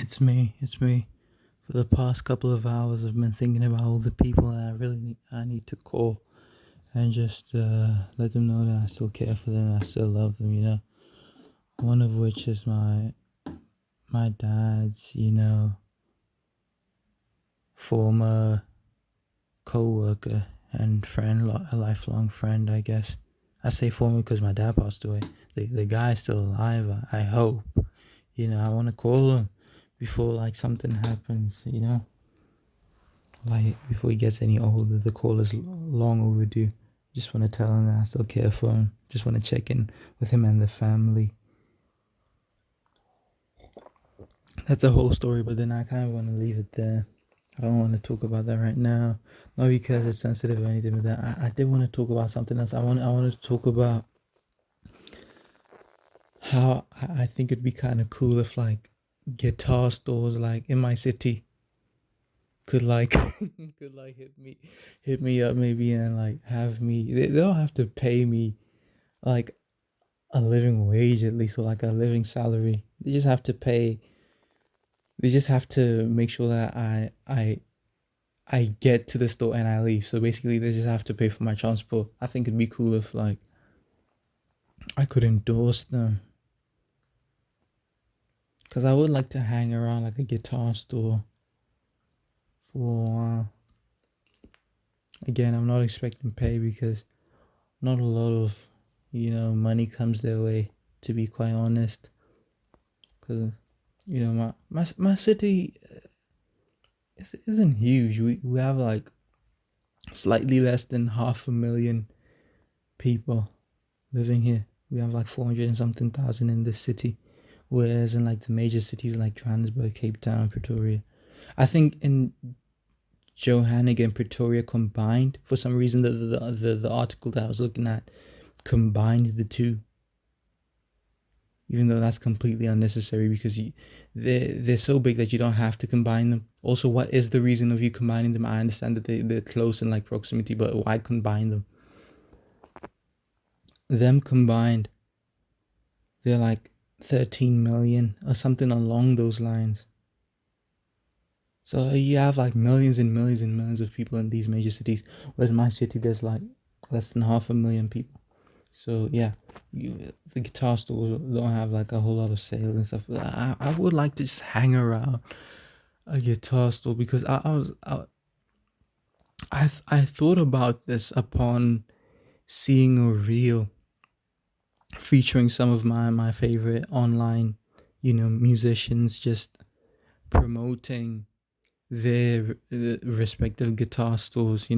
It's me. It's me. For the past couple of hours, I've been thinking about all the people that I need to call and just let them know that I still care for them. I still love them. One of which is my dad's former co-worker and friend, a lifelong friend, I guess. I say former because my dad passed away. The guy's still alive. I hope. I want to call him before like something happens. Like before he gets any older, the call is long overdue. Just want to tell him that I still care for him. Just want to check in with him and the family. That's a whole story, but then I kind of want to leave it there. I don't want to talk about that right now, not because it's sensitive or anything like that. I did want to talk about something else. I wanted to talk about how I think it'd be kind of cool if like guitar stores like in my city could like could like hit me up maybe and like have me. They don't have to pay me like a living wage at least, or like a living salary. They just have to make sure that I get to the store and I leave. So basically they just have to pay for my transport. I think it'd be cool if like I could endorse them, because I would like to hang around like a guitar store for a while. Again, I'm not expecting pay because not a lot of money comes their way, to be quite honest. Because my city isn't huge. We have like slightly less than 500,000 people living here. We have like 400 and something thousand in this city, whereas in like the major cities like Johannesburg, Cape Town, Pretoria, I think in Johannesburg and Pretoria combined, for some reason the article that I was looking at combined the two, even though that's completely unnecessary because they're so big that you don't have to combine them. Also, what is the reason of you combining them? I understand that they're close in like proximity, but why combine them? Them combined, they're like 13 million or something along those lines. So you have like millions and millions and millions of people in these major cities, whereas in my city there's like less than 500,000 people. So yeah, the guitar stores don't have like a whole lot of sales and stuff. I would like to just hang around a guitar store because I thought about this upon seeing a reel featuring some of my favorite online musicians just promoting their respective guitar stores.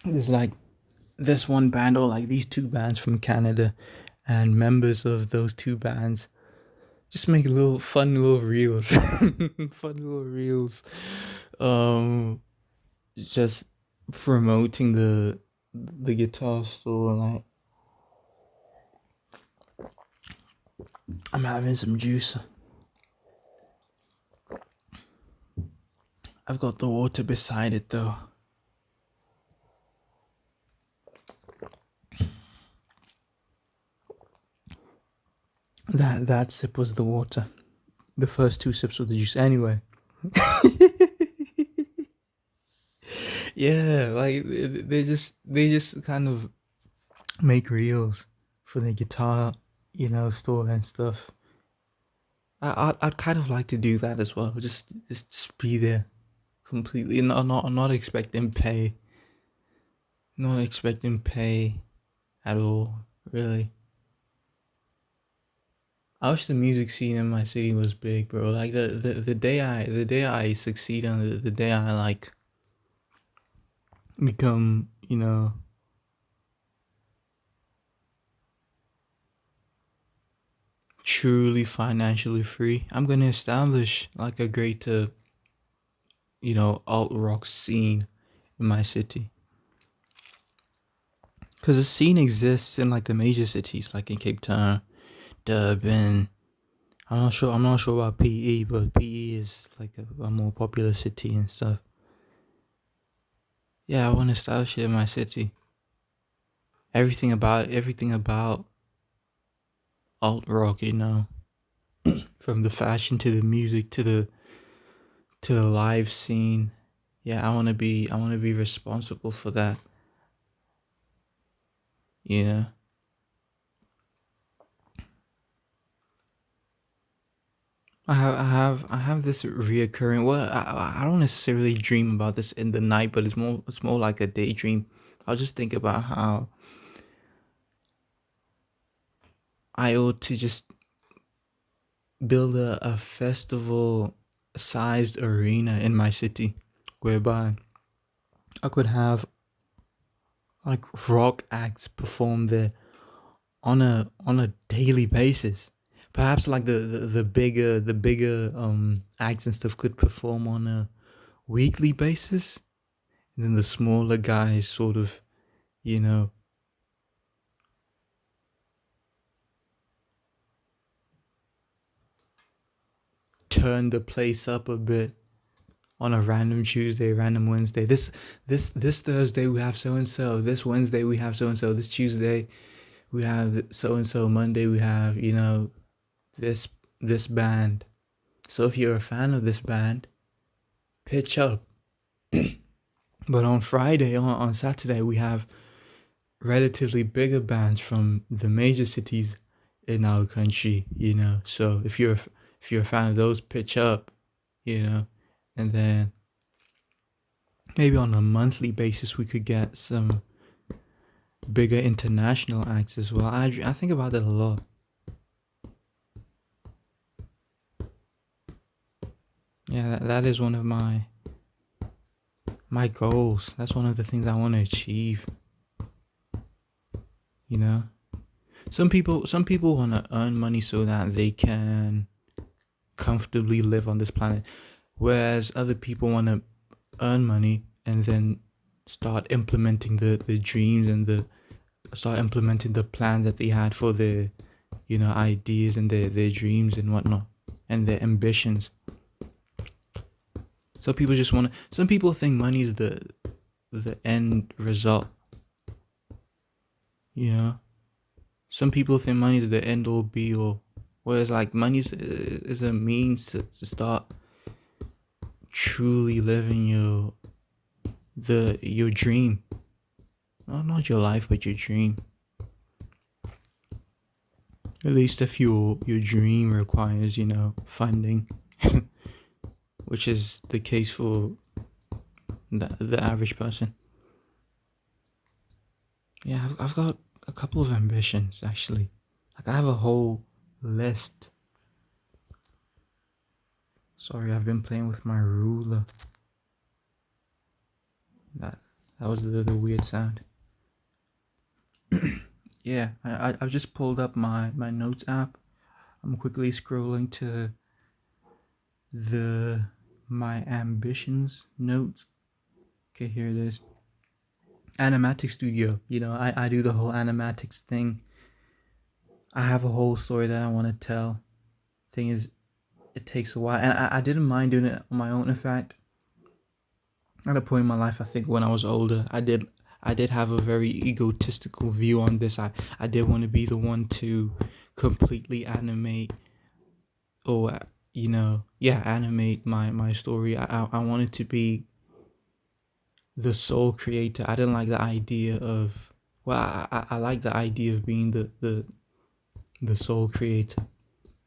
There's like this one band, or like these two bands from Canada, and members of those two bands just make little fun little reels, fun little reels, um, just promoting the guitar store. Like I'm having some juice. I've got the water beside it though. That sip was the water. The first two sips were the juice. Anyway, yeah, like they just kind of make reels for the guitar, store and stuff. I'd kind of like to do that as well. Just be there completely, not expecting pay, not expecting pay at all. Really, I wish the music scene in my city was big, bro. Like the day I succeed and the day I like become truly financially free, I'm gonna establish like a greater alt rock scene in my city. Because the scene exists in like the major cities, like in Cape Town, Durban. I'm not sure about PE, but PE is like a more popular city and stuff. Yeah, I want to establish it in my city. Everything about alt rock. from the fashion to the music to the live scene. Yeah, I want to be responsible for that, you know. I have this reoccurring. Well, I don't necessarily dream about this in the night, but it's more like a daydream. I'll just think about how I ought to just build a festival sized arena in my city, whereby I could have like rock acts perform there on a daily basis. Perhaps like the bigger acts and stuff could perform on a weekly basis, and then the smaller guys sort of, you know, turn the place up a bit on a random Tuesday, random Wednesday. This Thursday we have so and so. This Wednesday we have so and so. This Tuesday we have so and so. Monday we have, you know, this this band. So if you're a fan of this band, pitch up. But on Friday, on Saturday, we have relatively bigger bands from the major cities in our country, you know. So if you're a fan of those, pitch up, you know, and then maybe on a monthly basis we could get some bigger international acts as well. I think about that a lot. Yeah, that is one of my goals. That's one of the things I want to achieve. You know, some people want to earn money so that they can comfortably live on this planet, whereas other people want to earn money and then start implementing the dreams and the start implementing the plans that they had for their, you know, ideas and their dreams and whatnot and their ambitions. Some people just want to. Some people think money is the end result. You know, some people think money is the end all be all, whereas like money is a means to start truly living your dream. Not your life, but your dream. At least if your dream requires, you know, funding, which is the case for the average person. Yeah, I've got a couple of ambitions actually. Like I have a whole list. Sorry, I've been playing with my ruler. That that was the weird sound. Yeah, I've just pulled up my notes app. I'm quickly scrolling to the my ambitions notes. Okay, here it is. Animatic Studio. You know, I do the whole animatics thing. I have a whole story that I want to tell. Thing is, it takes a while, and I didn't mind doing it on my own. In fact, at a point in my life, I think when I was older, I did have a very egotistical view on this. I did want to be the one to completely animate or you know, yeah, animate my story. I wanted to be the sole creator. I didn't like the idea of, well, I like the idea of being the sole creator.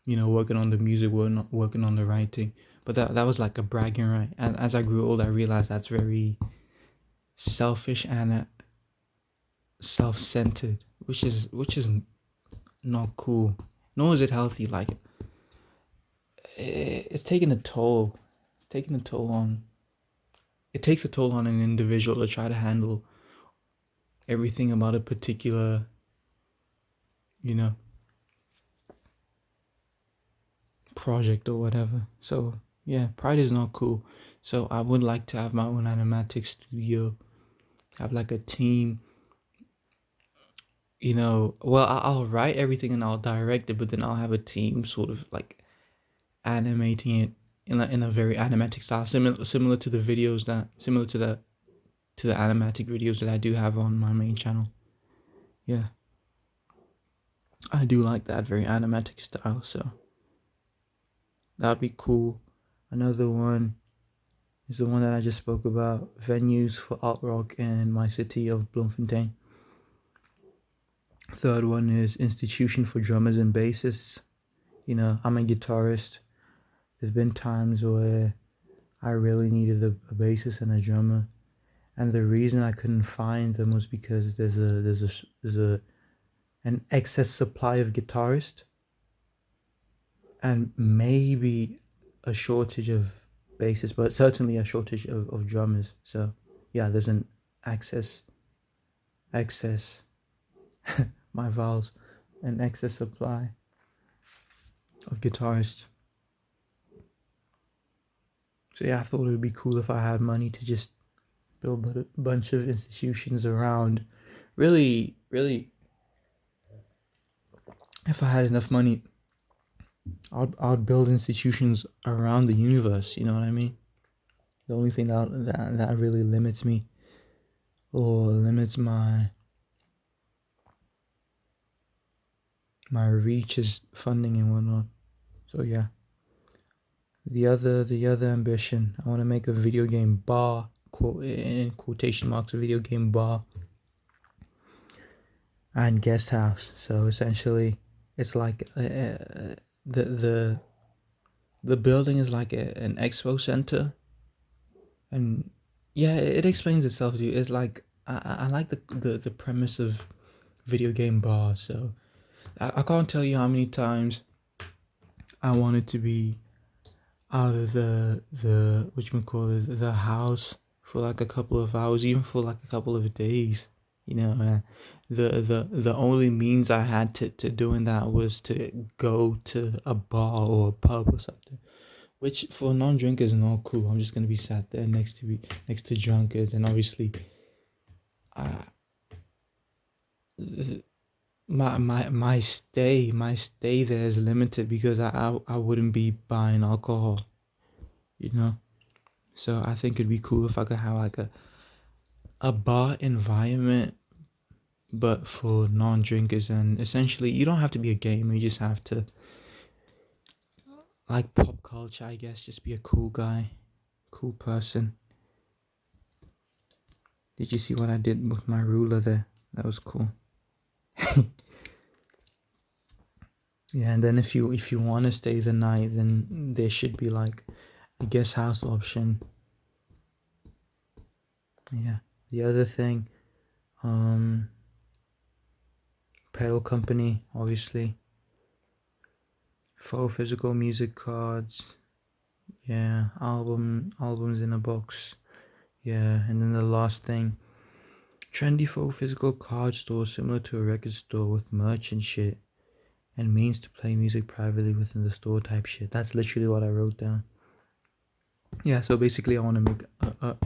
You know, working on the music, working on the writing. But that was like a bragging right. And as I grew old, I realized that's very selfish and self-centered, which is not cool. Nor is it healthy. Like it's taking a toll. It's taking a toll on. It takes a toll on an individual to try to handle everything about a particular, you know, project or whatever. So yeah, pride is not cool. So I would like to have my own animatic studio, have like a team. You know, well, I'll write everything and I'll direct it, but then I'll have a team sort of like animating it in a very animatic style, similar to the videos that similar to the animatic videos that I do have on my main channel. Yeah, I do like that very animatic style. So That'd be cool. Another one is the one that I just spoke about, venues for art rock in my city of Bloemfontein. Third one is institution for drummers and bassists. I'm a guitarist. There's been times where I really needed a bassist and a drummer, and the reason I couldn't find them was because there's an excess supply of guitarists and maybe a shortage of bassists, but certainly a shortage of drummers. So yeah, there's an excess my vowels, an excess supply of guitarists. So yeah, I thought it would be cool if I had money to just build a bunch of institutions around. Really, really, if I had enough money, I'd build institutions around the universe. You know what I mean? The only thing that really limits me or limits my reach is funding and whatnot. So yeah. The other ambition, I want to make a video game bar, quote in quotation marks, a video game bar and guest house. So essentially, it's like the the building is like an expo center, and yeah, it explains itself, dude. It's like I like the premise of video game bars. So I can't tell you how many times I wanted to be out of the what you call it, the house for like a couple of hours, even for like a couple of days. The only means I had to doing that was to go to a bar or a pub or something, which for non-drinkers is not cool. I'm just gonna be sat there next to drunkards, and obviously, uh, my stay there is limited because I wouldn't be buying alcohol, you know. So I think it'd be cool if I could have like a bar environment, but for non-drinkers, and essentially you don't have to be a gamer. You just have to like pop culture, I guess. Just be a cool guy, cool person. Did you see what I did with my ruler there? That was cool. Yeah, and then if you want to stay the night, then there should be like a guest house option. Yeah. The other thing, um, pedal company, obviously. Faux physical music cards. Yeah, albums in a box. Yeah, and then the last thing, trendy faux physical card store similar to a record store with merch and shit, and means to play music privately within the store type shit. That's literally what I wrote down. Yeah, so basically I want to make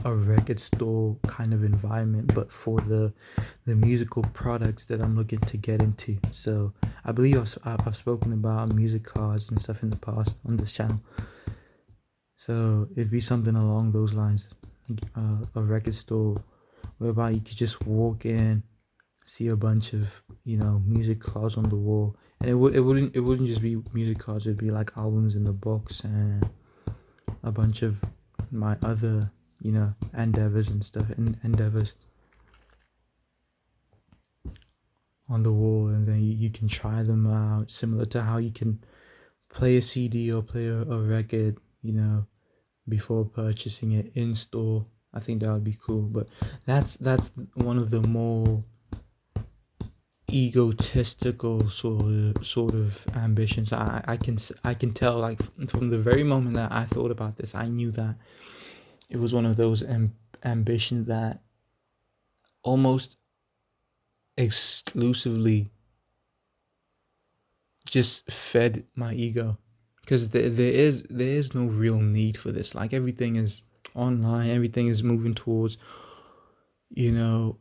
a record store kind of environment, but for the musical products that I'm looking to get into. So I believe I've spoken about music cards and stuff in the past on this channel. So it'd be something along those lines, a record store whereby you could just walk in, see a bunch of music cards on the wall, and it wouldn't just be music cards. It'd be like albums in the box and a bunch of my other endeavors and stuff and endeavors on the wall, and then you can try them out, similar to how you can play a CD or play a record before purchasing it in store. I think that would be cool, but that's one of the more egotistical sort of ambitions. I can tell, like, from the very moment that I thought about this, I knew that it was one of those ambitions that almost exclusively just fed my ego, because there is no real need for this. Like, everything is online, everything is moving towards you know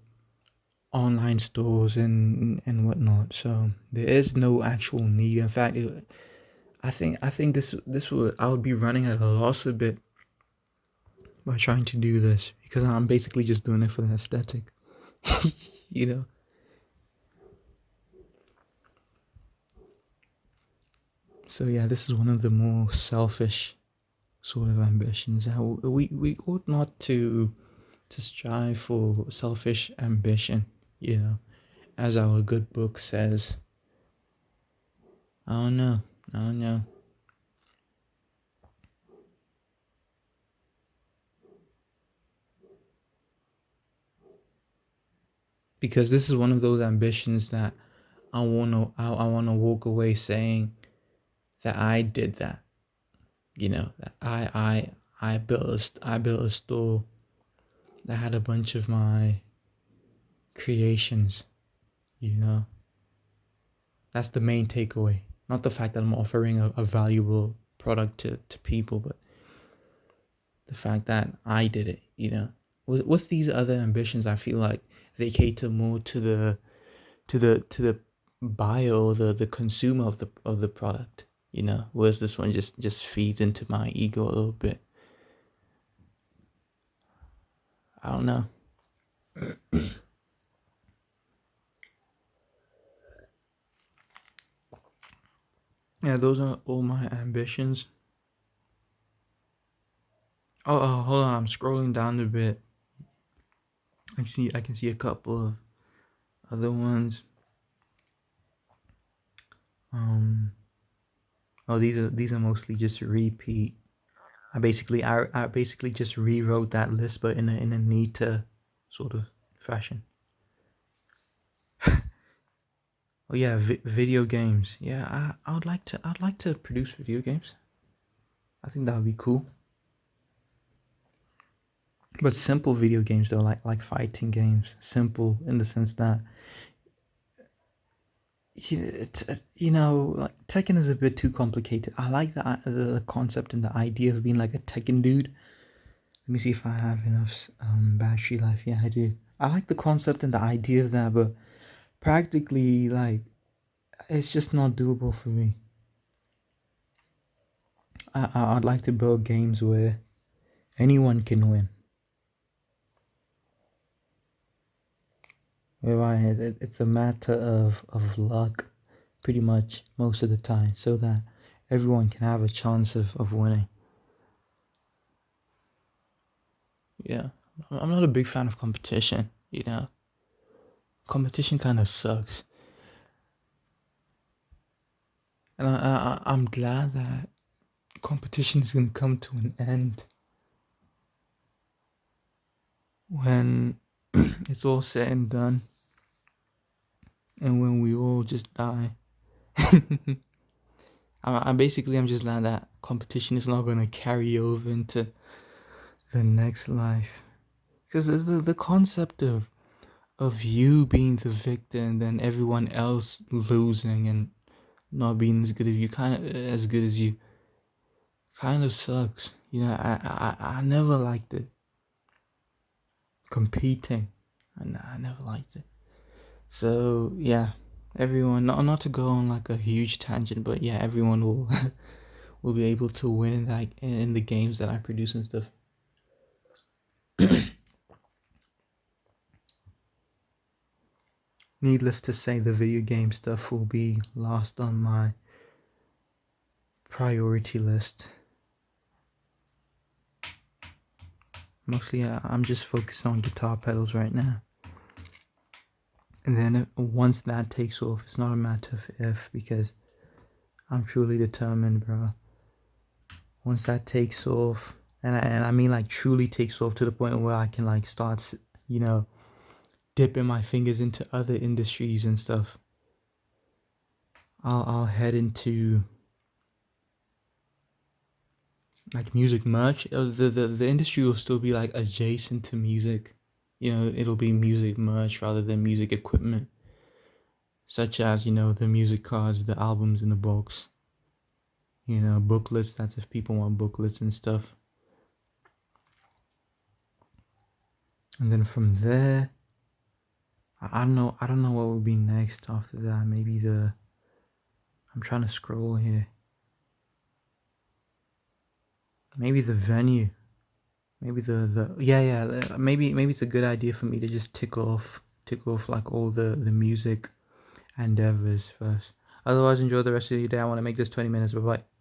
online stores and whatnot. So there is no actual need. In fact, I think this would I would be running at a loss a bit by trying to do this, because I'm basically just doing it for the aesthetic. you know So yeah, this is one of the more selfish sort of ambitions. How we ought not to strive for selfish ambition, you know, as our good book says. I don't know. I don't know. Because this is one of those ambitions that I wanna walk away saying that I did that. You know, that I built a store that had a bunch of my creations, you know. That's the main takeaway. Not the fact that I'm offering a valuable product to people, but the fact that I did it, you know. With these other ambitions, I feel like they cater more to the buyer or the consumer of the product, you know. Whereas this one just feeds into my ego a little bit. I don't know. Yeah, those are all my ambitions. Hold on, I'm scrolling down a bit. I can see a couple of other ones. Um, oh, these are mostly just a repeat. I basically just rewrote that list, but in a neater sort of fashion. Oh yeah, video games. Yeah, I'd like to produce video games. I think that would be cool. But simple video games though, like fighting games. Simple in the sense that like Tekken is a bit too complicated. I like the concept and the idea of being like a Tekken dude. Let me see if I have enough battery life. Yeah, I do. I like the concept and the idea of that, but practically, like, it's just not doable for me. I'd like to build games where anyone can win. Whereby it's a matter of luck, pretty much most of the time, so that everyone can have a chance of winning. Yeah, I'm not a big fan of competition, you know. Competition kind of sucks. And I'm glad that competition is going to come to an end when it's all said and done and when we all just die. I'm just glad that competition is not going to carry over into the next life. Because the concept of you being the victor and then everyone else losing and not being as good as you kind of sucks. You know, I never liked it. Competing. I never liked it. So yeah, everyone not to go on like a huge tangent, but yeah, everyone will will be able to win in in the games that I produce and stuff. Needless to say, the video game stuff will be last on my priority list. Mostly, I'm just focused on guitar pedals right now. And then once that takes off, it's not a matter of if, because I'm truly determined, bro. Once that takes off, and I mean like truly takes off to the point where I can like start, you know, dipping my fingers into other industries and stuff. I'll head into like music merch. The industry will still be like adjacent to music. You know, it'll be music merch rather than music equipment, such as, you know, the music cards, the albums in the box, you know, booklets. That's if people want booklets and stuff. And then from there, I don't know what would be next after that. Maybe I'm trying to scroll here. Maybe the venue. Maybe the yeah, maybe it's a good idea for me to just tick off like all the music endeavors first. Otherwise, enjoy the rest of your day. I want to make this 20 minutes. Bye bye.